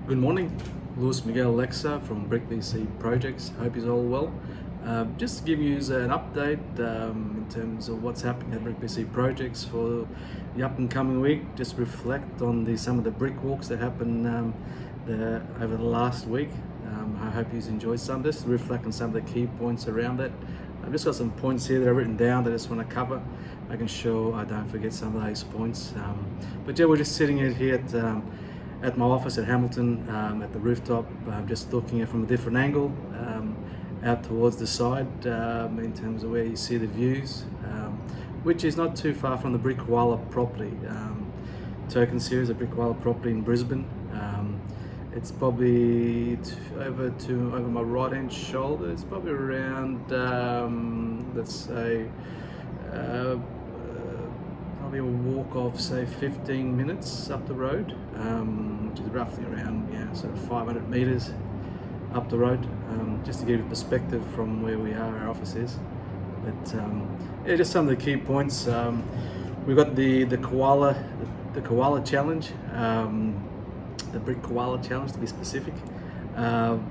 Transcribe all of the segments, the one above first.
Good morning, Luis Miguel Alexa from Brick BC Projects. Hope you're all well. Just to give you an update in terms of what's happening at Brick BC Projects for the up and coming week. Just reflect on some of the brick walks that happened over the last week. I hope you enjoyed some of this. Reflect on some of the key points around it. I've just got some points here that I've written down that I just want to cover, making sure I don't forget some of those points. But yeah, we're just sitting here at my office at Hamilton, at the rooftop, just looking at from a different angle, out towards the side, in terms of where you see the views, which is not too far from the Brick Koala property, token series, a Brick Koala property in Brisbane. It's probably over my right hand shoulder. It's probably around, let's say, probably a walk of say 15 minutes up the road, which is roughly around sort of 500 meters up the road, just to give you perspective from where we are, our office is. But yeah, just some of the key points. We've got the Koala challenge, the Brick Koala challenge to be specific.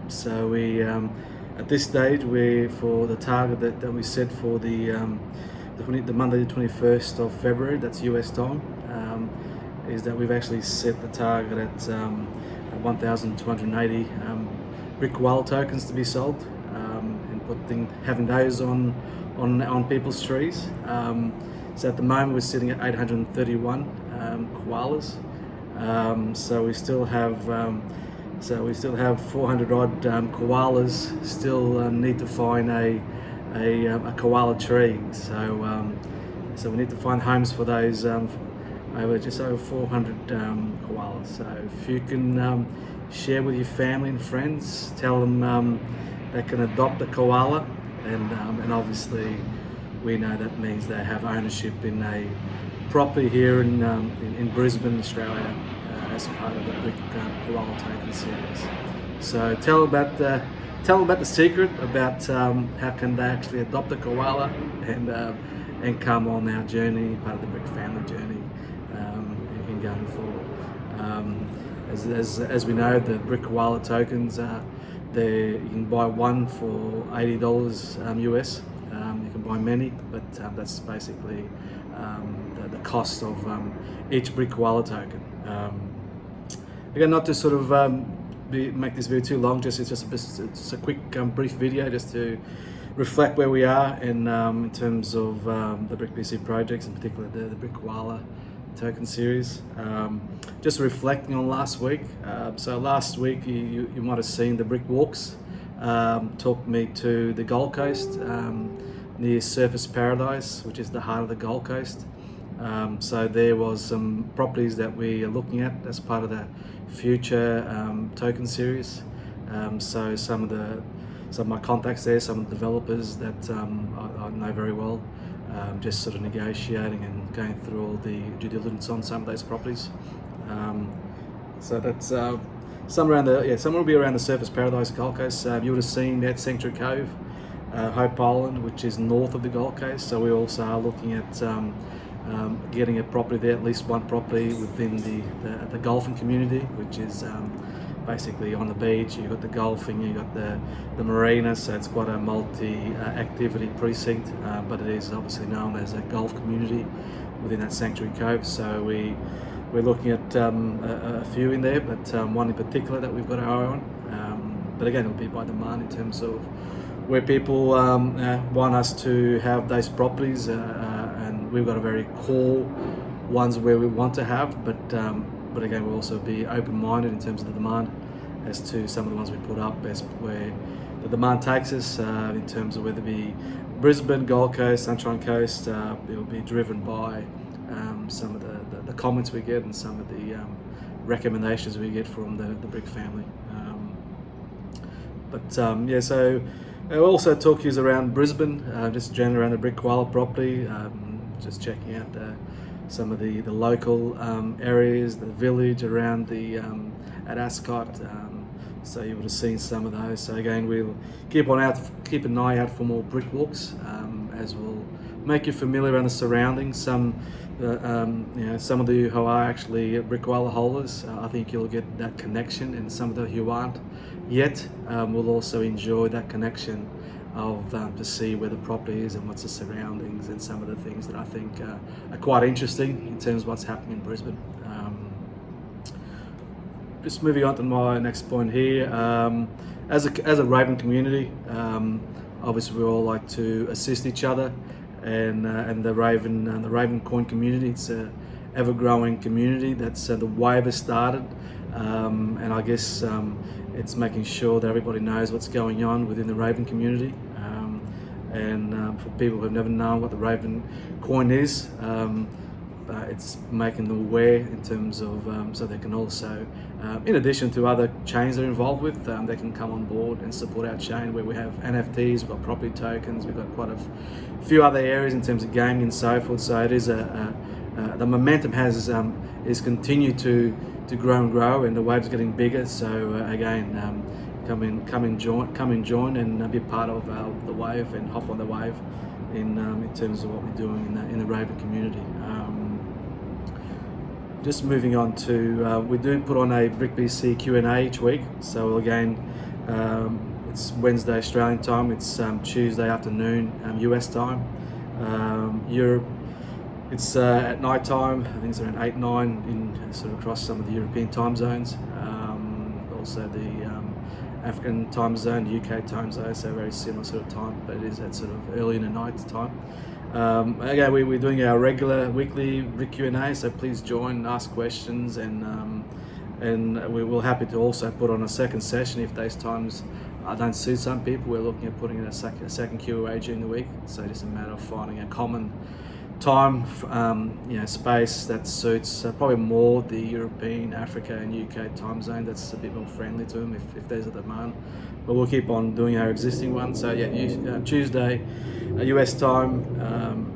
So we at this stage, for the target that we set for the Monday the 21st of February, that's US time, is that we've actually set the target at 1,280 Brick Koala tokens to be sold, and having those on people's trees. So at the moment we're sitting at 831 koalas. So we still have 400 odd koalas still need to find a koala tree. So we need to find homes for those just over 400 koalas. So if you can share with your family and friends, tell them they can adopt a koala, and obviously we know that means they have ownership in a property here in Brisbane, Australia, as part of the Brick Koala token series. So tell them about the secret about how can they actually adopt a koala and come on our journey, part of the Brick family journey, in going forward. As we know, the Brick Koala tokens, you can buy one for $80 US. You can buy many, but that's basically the cost of each Brick Koala token. Again, not to sort of make this video too long, it's just a quick brief video just to reflect where we are in terms of the Brick BC projects, in particular the Brick Koala token series. Just reflecting on last week. So last week you might have seen the brick walks. Took me to the Gold Coast, near Surfers Paradise, which is the heart of the Gold Coast. So there was some properties that we are looking at as part of the future token series. So some of my contacts there, some of the developers that I know very well, just sort of negotiating and going through all the due diligence on some of those properties. So that's somewhere will be around the Surfers Paradise Gold Coast. You would have seen that Sanctuary Cove, Hope Island, which is north of the Gold Coast. So we also are looking at getting a property there, at least one property within the golfing community, which is basically on the beach. You've got the golfing, you've got the marina, so it's quite a multi-activity precinct, but it is obviously known as a golf community within that Sanctuary Cove. So we're looking at a few in there, but one in particular that we've got our eye on. But again, it'll be by demand in terms of where people want us to have those properties, and we've got a very core ones where we want to have, but again, we'll also be open-minded in terms of the demand as to some of the ones we put up, as where the demand takes us, in terms of whether it be Brisbane, Gold Coast, Sunshine Coast. It will be driven by some of the comments we get and some of the recommendations we get from the Brick family. So I'll also talk to you around Brisbane, just generally around the Brick Koala property, just checking out some of the local areas, the village around at Ascot. So you would have seen some of those. So again, we'll keep an eye out for more brick walks, as we'll make you familiar around the surroundings. Some some of you who are actually brick koala holders, I think you'll get that connection, and some of the who aren't yet will also enjoy that connection of to see where the property is and what's the surroundings and some of the things that I think are quite interesting in terms of what's happening in Brisbane. Just moving on to my next point here. As a Raven community, obviously we all like to assist each other, and the Raven coin community, it's a ever-growing community that's the wave has started, and I guess it's making sure that everybody knows what's going on within the Raven community, and for people who have never known what the Raven coin is, it's making them aware in terms of so they can also, in addition to other chains they're involved with, they can come on board and support our chain where we have NFTs, we've got property tokens, we've got quite a few other areas in terms of gaming and so forth. So it is the momentum is continued to grow and grow, and the wave's getting bigger. So again, come and join and be part of the wave and hop on the wave in terms of what we're doing in the Raven community. Just moving on to, we do put on a Brick BC Q&A each week. So again, it's Wednesday Australian time, it's Tuesday afternoon US time. Europe, it's at night time, I think it's around 8, 9 in sort of across some of the European time zones. Also the African time zone, the UK time zone, so very similar sort of time, but it is at sort of early in the night time. Again, we're doing our regular weekly Brick Q&A, so please join, ask questions, and we're happy to also put on a second session if those times don't suit some people. We're looking at putting in a second Q&A during the week, so just a matter of finding a common time, space that suits probably more the European, Africa and UK time zone that's a bit more friendly to them if there's a demand. But we'll keep on doing our existing one. So yeah, Tuesday US time,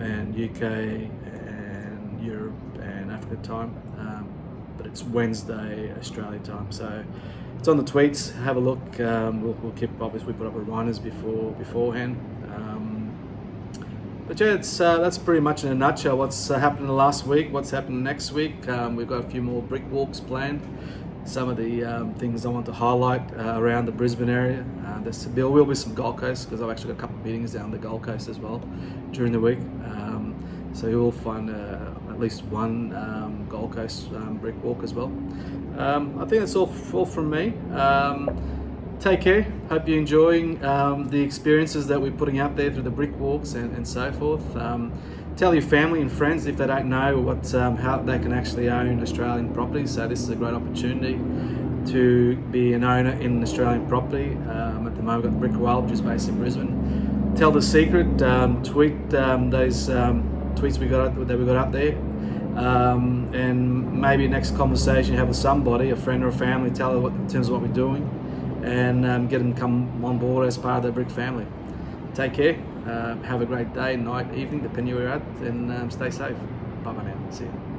and UK and Europe and Africa time, but it's Wednesday Australia time. So it's on the tweets, have a look. We'll keep, obviously we put up reminders beforehand. But yeah, that's pretty much in a nutshell what's happening the last week, what's happening next week. We've got a few more brick walks planned. Some of the things I want to highlight around the Brisbane area. There will be some Gold Coast, because I've actually got a couple of meetings down the Gold Coast as well during the week. So you will find at least one Gold Coast brick walk as well. I think that's all from me. Take care. Hope you're enjoying the experiences that we're putting out there through the brick walks and so forth. Tell your family and friends if they don't know how they can actually own Australian property. So this is a great opportunity to be an owner in an Australian property. At the moment, we've got the Brick Koala, which is based in Brisbane. Tell the secret. Tweet those tweets we got up there. And maybe next conversation you have with somebody, a friend or a family, tell them in terms of what we're doing, and get them to come on board as part of the Brick family. Take care. Have a great day, night, evening, depending where you're at, and stay safe. Bye bye now. See you.